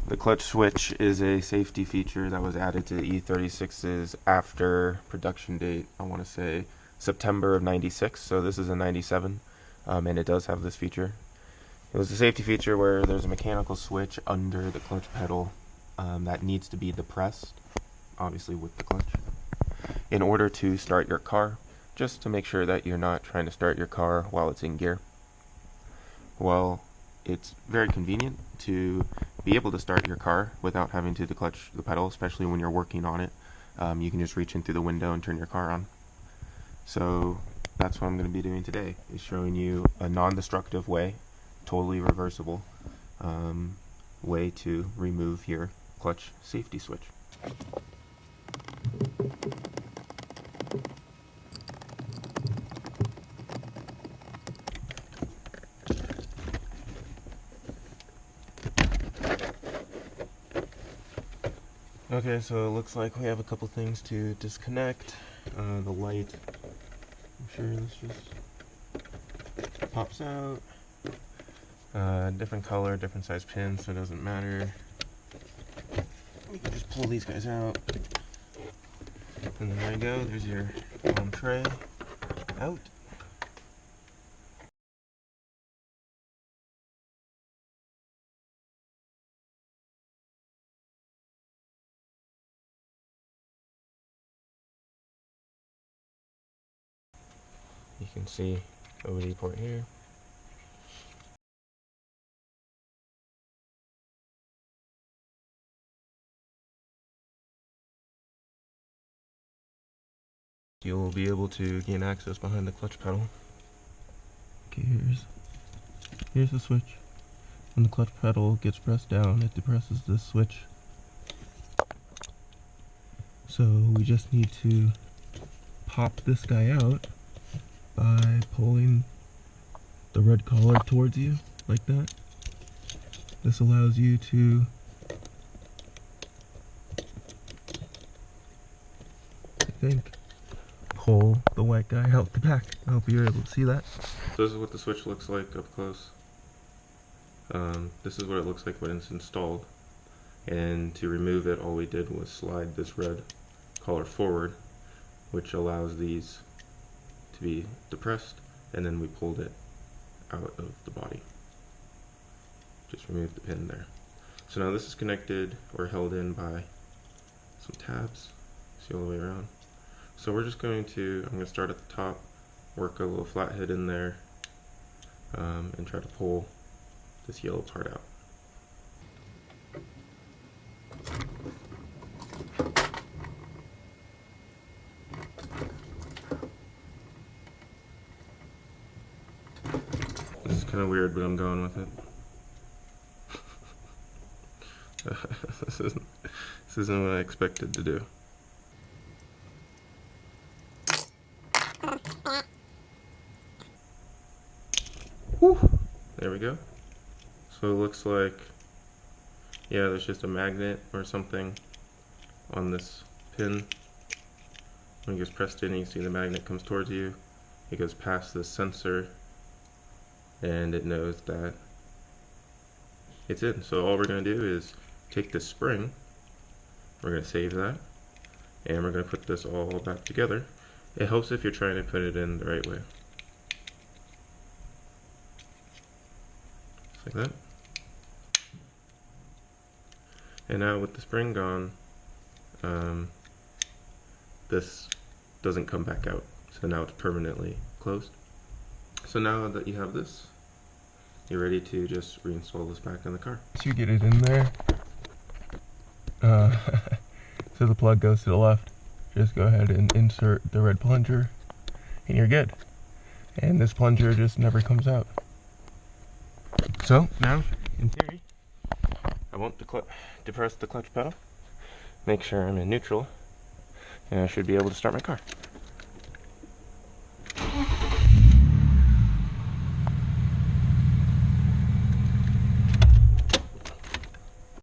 The clutch switch is a safety feature that was added to the E36s after production date, I want to say September of 96, so this is a 97, and it does have this feature. It was a safety feature where there's a mechanical switch under the clutch pedal that needs to be depressed, obviously with the clutch, in order to start your car, just to make sure that you're not trying to start your car while it's in gear. Well, it's very convenient to be able to start your car without having to declutch the pedal, especially when you're working on it. You can just reach in through the window and turn your car on. So that's what I'm going to be doing today, is showing you a non-destructive way, totally reversible way to remove your clutch safety switch. Okay, so it looks like we have a couple things to disconnect. The light, I'm sure this just pops out. Different color, different size pins, so it doesn't matter. We can just pull these guys out. And then there you go, there's your tray out. You can see OBDII port here. You'll be able to gain access behind the clutch pedal. Okay, here's the switch. When the clutch pedal gets pressed down, it depresses this switch. So we just need to pop this guy out by pulling the red collar towards you, like that. This allows you to pull the white guy out the back. I hope you're able to see that. So this is what the switch looks like up close. This is what it looks like when it's installed. And to remove it, all we did was slide this red collar forward, which allows these to be depressed, and then we pulled it out of the body. Just remove the pin there. So now this is connected or held in by some tabs, see all the way around. So we're just going to, I'm going to start at the top, work a little flathead in there, and try to pull this yellow part out. This is kind of weird, but I'm going with it. This isn't what I expected to do. Whew. There we go. So it looks like, yeah, there's just a magnet or something on this pin. When it gets pressed in, you can see the magnet comes towards you. It goes past this sensor, and it knows that it's in. So all we're going to do is take this spring, we're going to save that, and we're going to put this all back together. It helps if you're trying to put it in the right way. Just like that. And now with the spring gone, this doesn't come back out. So now it's permanently closed. So now that you have this, you're ready to just reinstall this back in the car. So you get it in there. So the plug goes to the left. Just go ahead and insert the red plunger and you're good. And this plunger just never comes out. So now, in theory, I won't depress the clutch pedal, make sure I'm in neutral, and I should be able to start my car.